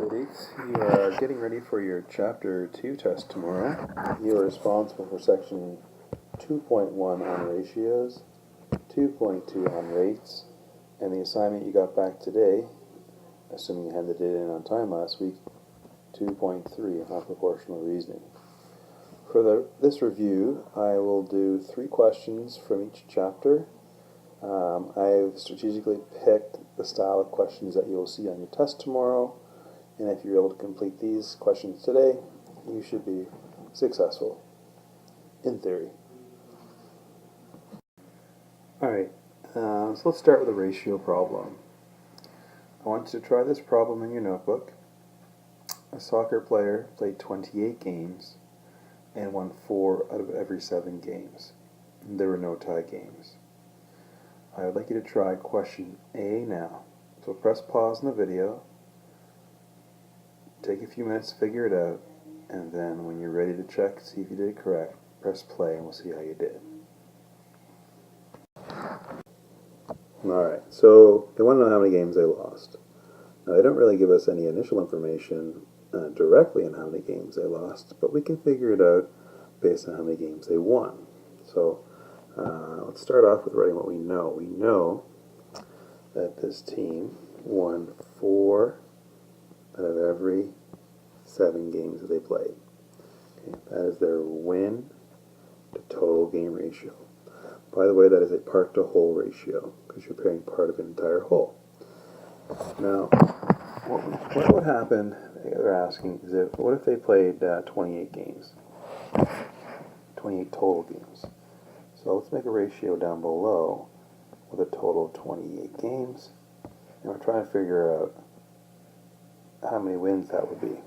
Students, you are getting ready for your Chapter 2 test tomorrow. You are responsible for Section 2.1 on ratios, 2.2 on rates, and the assignment you got back today, assuming you handed it in on time last week, 2.3 on proportional reasoning. For this review, I will do 3 questions from each chapter. I've strategically picked the style of questions that you will see on your test tomorrow, and if you're able to complete these questions today, you should be successful, in theory. Alright, so let's start with a ratio problem. I want you to try this problem in your notebook. A soccer player played 28 games and won 4 out of every 7 games. There were no tie games. I would like you to try question A now. So press pause in the video, take a few minutes to figure it out, and then when you're ready to check, see if you did it correct, press play and we'll see how you did. Alright, so they want to know how many games they lost. Now they don't really give us any initial information directly on how many games they lost, but we can figure it out based on how many games they won. So let's start off with writing what we know. We know that this team won 4 out of every 7 games that they played. Okay, that is their win to total game ratio. By the way, that is a part to whole ratio because you're pairing part of an entire whole. Now, what would happen, they're asking, is what if they played 28 games? 28 total games. So let's make a ratio down below with a total of 28 games, and we're trying to figure out how many wins that would be.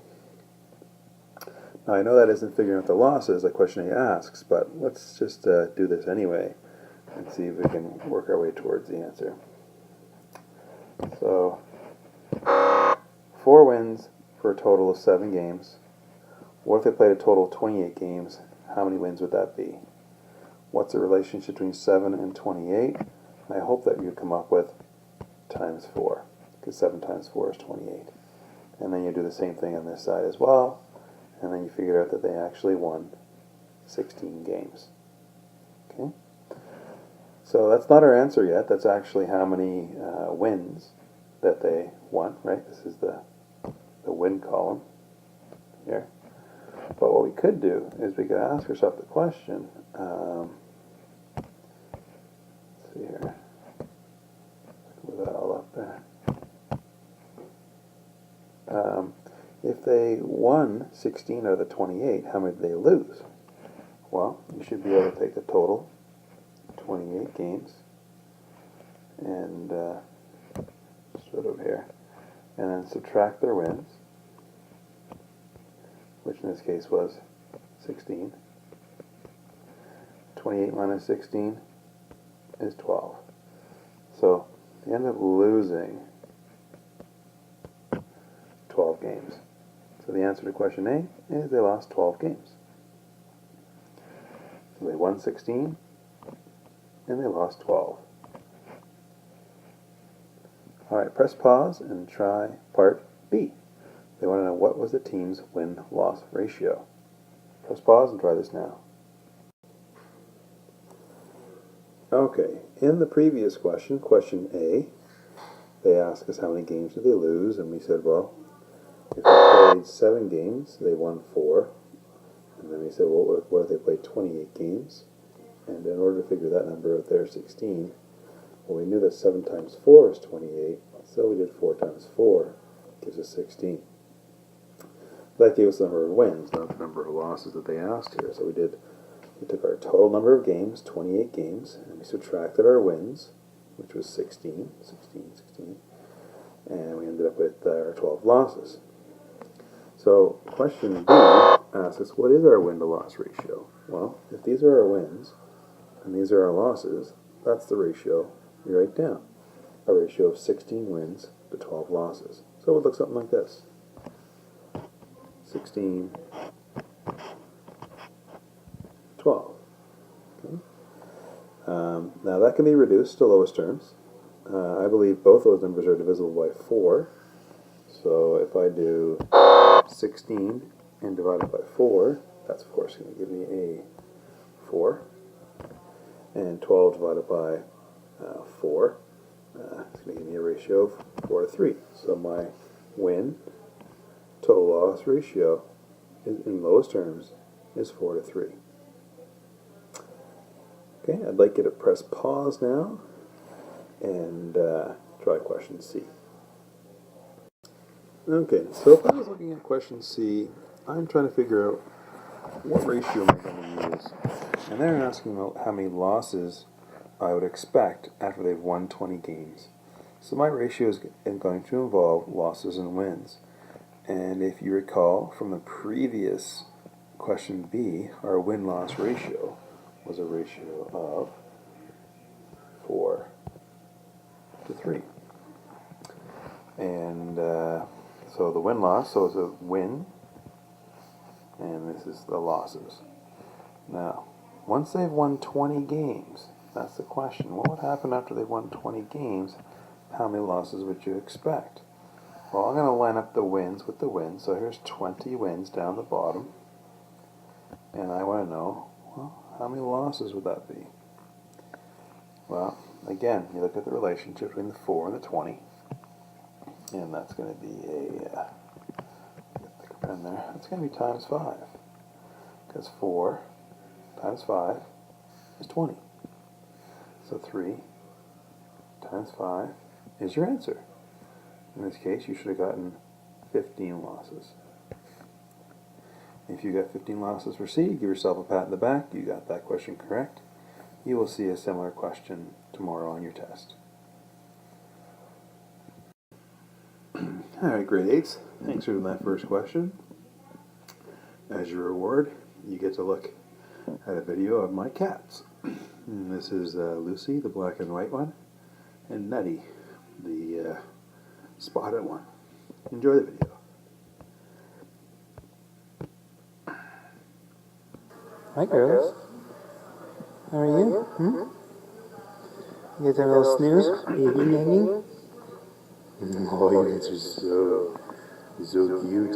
Now I know that isn't figuring out the losses like question A asks, but let's just do this anyway and see if we can work our way towards the answer. So 4 wins for a total of 7 games. What if they played a total of 28 games? How many wins would that be? What's the relationship between 7 and 28? And I hope that you'd come up with times 4, because 7 times 4 is 28. And then you do the same thing on this side as well, and then you figure out that they actually won 16 games. Okay? So that's not our answer yet. That's actually how many wins that they won, right? This is the win column here. But what we could do is we could ask ourselves the question, let's see here, move that all up there. If they won 16 out of the 28, how many did they lose? Well, you should be able to take the total, 28 games, and sort of here, and then subtract their wins, which in this case was 16. 28 minus 16 is 12. So they end up losing 12 games. So the answer to question A is they lost 12 games. So they won 16 and they lost 12. Alright, press pause and try part B. They want to know what was the team's win-loss ratio. Press pause and try this now. Okay, in the previous question, question A, they asked us how many games did they lose, and we said, well, if they played 7 games, they won 4. And then we said, well, what if they played 28 games? And in order to figure that number out there, 16, well, we knew that 7 times 4 is 28, so we did 4 times 4, gives us 16. That gave us the number of wins, not the number of losses that they asked here. So we took our total number of games, 28 games, and we subtracted our wins, which was 16, and we ended up with our 12 losses. So question B asks us, what is our win-to-loss ratio? Well, if these are our wins and these are our losses, that's the ratio we write down. A ratio of 16 wins to 12 losses. So it would look something like this. 16, 12. Okay. Now that can be reduced to lowest terms. I believe both those numbers are divisible by 4. So if I do 16 and divide it by 4, that's of course going to give me a 4. And 12 divided by 4, it's going to give me a ratio of 4 to 3. So my win total loss ratio in lowest terms is 4 to 3. Okay, I'd like you to press pause now and try question C. Okay, so if I was looking at question C, I'm trying to figure out what ratio am I going to use. And they're asking about how many losses I would expect after they've won 20 games. So my ratio is going to involve losses and wins. And if you recall from the previous question B, our win-loss ratio was a ratio of 4 to 3. And so the win-loss, so it's a win, and this is the losses. Now, once they've won 20 games, that's the question. What would happen after they've won 20 games? How many losses would you expect? Well, I'm going to line up the wins with the wins. So here's 20 wins down the bottom. And I want to know, well, how many losses would that be? Well, again, you look at the relationship between the 4 and the 20. And that's going to be a, get the pen there, that's going to be times 5. Because 4 times 5 is 20. So 3 times 5 is your answer. In this case, you should have gotten 15 losses. If you got 15 losses for C, give yourself a pat in the back. You got that question correct. You will see a similar question tomorrow on your test. Alright, grade 8s. Thanks for doing that first question. As your reward, you get to look at a video of my cats. And this is Lucy, the black and white one, and Nutty, the spotted one. Enjoy the video. Hi girls. How are you? You guys have a little snooze? Are you nagging? Oh, you guys are so cute.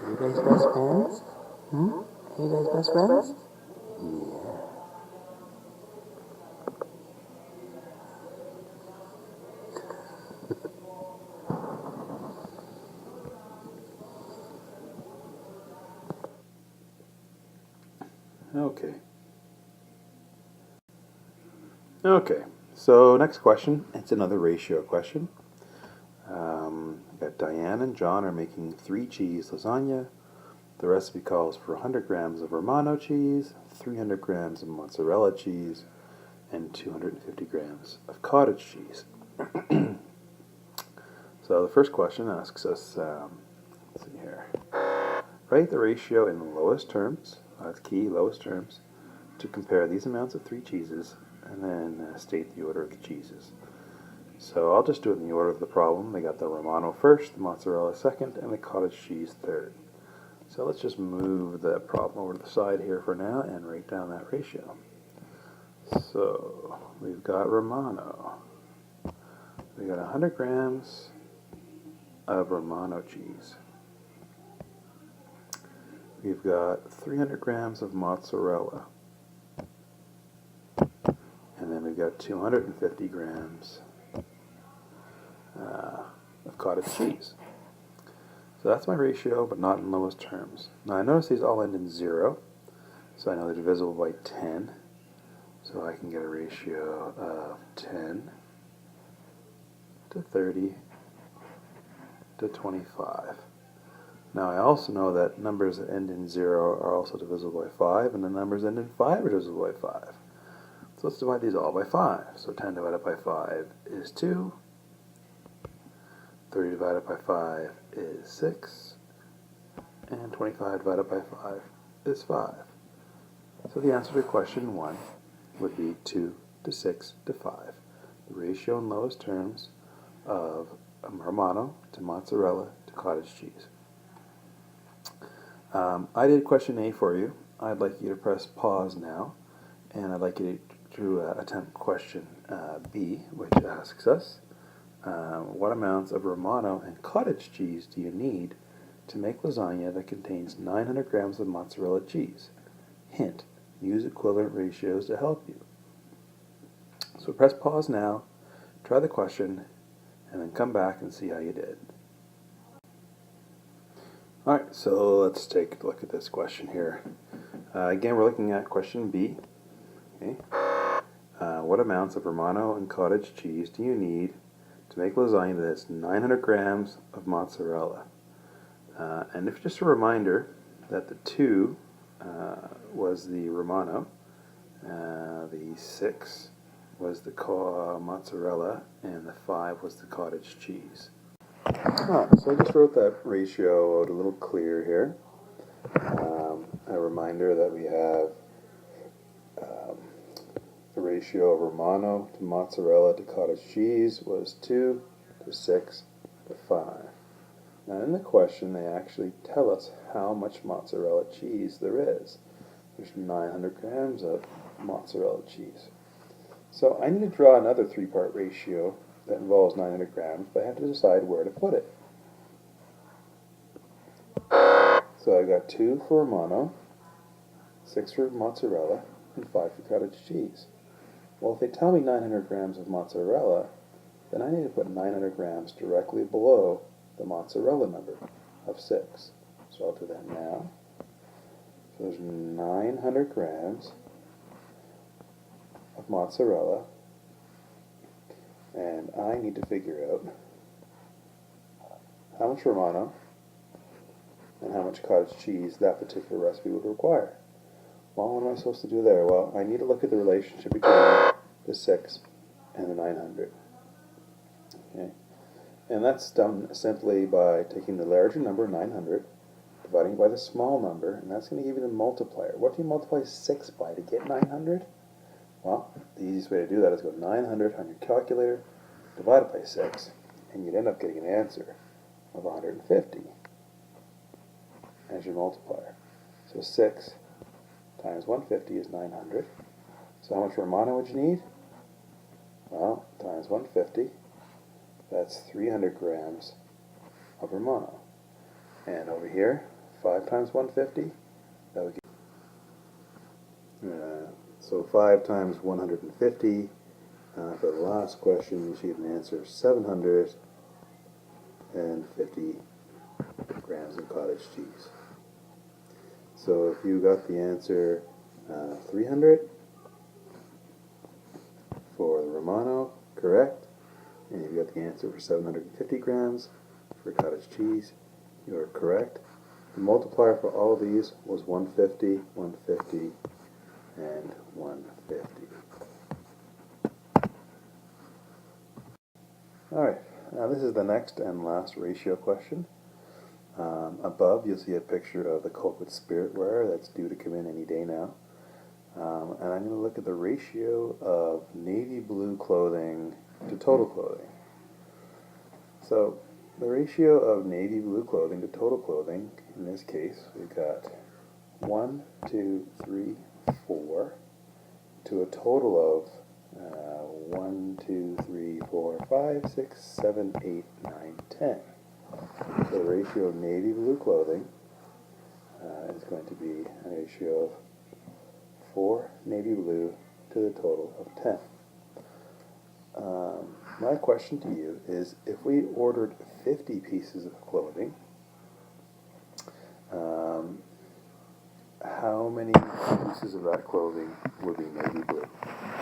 Are you guys best friends? Are you guys best friends? Yeah. Okay, so next question. It's another ratio question. Got Diane and John are making 3 cheese lasagna. The recipe calls for 100 grams of Romano cheese, 300 grams of mozzarella cheese, and 250 grams of cottage cheese. So the first question asks us, let's see here. Write the ratio in lowest terms, that's key, lowest terms, to compare these amounts of 3 cheeses, and then state the order of the cheeses. So I'll just do it in the order of the problem. They got the Romano first, the mozzarella second, and the cottage cheese third. So let's just move the problem over to the side here for now and write down that ratio. So we've got Romano. We got 100 grams of Romano cheese. We've got 300 grams of mozzarella. And then we've got 250 grams of cottage cheese. So that's my ratio, but not in lowest terms. Now I notice these all end in 0, so I know they're divisible by 10. So I can get a ratio of 10 to 30 to 25. Now I also know that numbers that end in 0 are also divisible by 5, and the numbers that end in 5 are divisible by 5. So let's divide these all by 5. So 10 divided by 5 is 2. 30 divided by 5 is 6. And 25 divided by 5 is 5. So the answer to question 1 would be 2 to 6 to 5. The ratio in lowest terms of Romano to mozzarella to cottage cheese. I did question A for you. I'd like you to press pause now, and I'd like you to attempt question B, which asks us, what amounts of Romano and cottage cheese do you need to make lasagna that contains 900 grams of mozzarella cheese? Hint, use equivalent ratios to help you. So press pause now, try the question, and then come back and see how you did. Alright, so let's take a look at this question here. Again, we're looking at question B. Okay. What amounts of Romano and cottage cheese do you need to make lasagna that's 900 grams of mozzarella? And if just a reminder that the 2 was the Romano, the 6 was the mozzarella, and the 5 was the cottage cheese. So I just wrote that ratio out a little clear here. A reminder that we have the ratio of Romano to mozzarella to cottage cheese was 2 to 6 to 5. Now in the question they actually tell us how much mozzarella cheese there is. There's 900 grams of mozzarella cheese. So I need to draw another 3-part ratio that involves 900 grams, but I have to decide where to put it. So I've got 2 for Romano, 6 for mozzarella, and 5 for cottage cheese. Well, if they tell me 900 grams of mozzarella, then I need to put 900 grams directly below the mozzarella number of 6. So I'll do that now. So there's 900 grams of mozzarella, and I need to figure out how much Romano and how much cottage cheese that particular recipe would require. Well, what am I supposed to do there? Well, I need to look at the relationship between the 6 and the 900. Okay. And that's done simply by taking the larger number, 900, dividing by the small number, and that's going to give you the multiplier. What do you multiply 6 by to get 900? Well, the easiest way to do that is go 900 on your calculator, divide it by 6, and you'd end up getting an answer of 150 as your multiplier. So 6 times 150 is 900. So how much Romano would you need? Well, times 150, that's 300 grams of Romano. And over here, 5 times 150, that would give so 5 times 150, for the last question, you should get an answer of 750 grams of cottage cheese. So if you got the answer 300 for the Romano, correct, and you got the answer for 750 grams for cottage cheese, you are correct. The multiplier for all of these was 150, 150, and 150. Alright, now this is the next and last ratio question. Above you'll see a picture of the Colquitt Spiritware that's due to come in any day now. And I'm going to look at the ratio of navy blue clothing to total clothing. So the ratio of navy blue clothing to total clothing, in this case, we've got 1, 2, 3, 4 to a total of 1, 2, 3, 4, 5, 6, 7, 8, 9, 10. So the ratio of navy blue clothing is going to be a ratio of 4 navy blue to the total of 10. My question to you is, if we ordered 50 pieces of clothing, how many pieces of that clothing would be navy blue?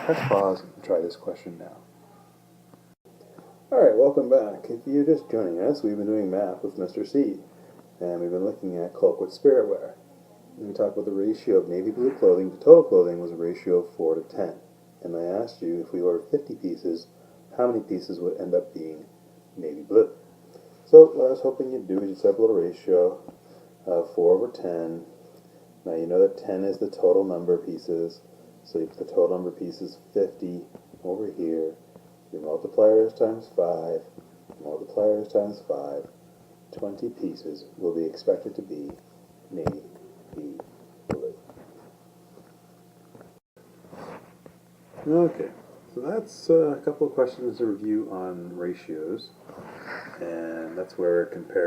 Press pause and try this question now. Alright, welcome back. If you're just joining us, we've been doing math with Mr. C, and we've been looking at Colquitt Spiritware. And we talked about the ratio of navy blue clothing to total clothing was a ratio of 4 to 10. And I asked you, if we ordered 50 pieces, how many pieces would end up being navy blue? So what I was hoping you'd do is you'd set up a little ratio of 4 over 10. Now you know that 10 is the total number of pieces, so you put the total number of pieces 50 over here. Your multiplier is times 5, multiplier is times 5. 20 pieces will be expected to be navy blue. Okay, So that's a couple of questions to review on ratios, and that's where compare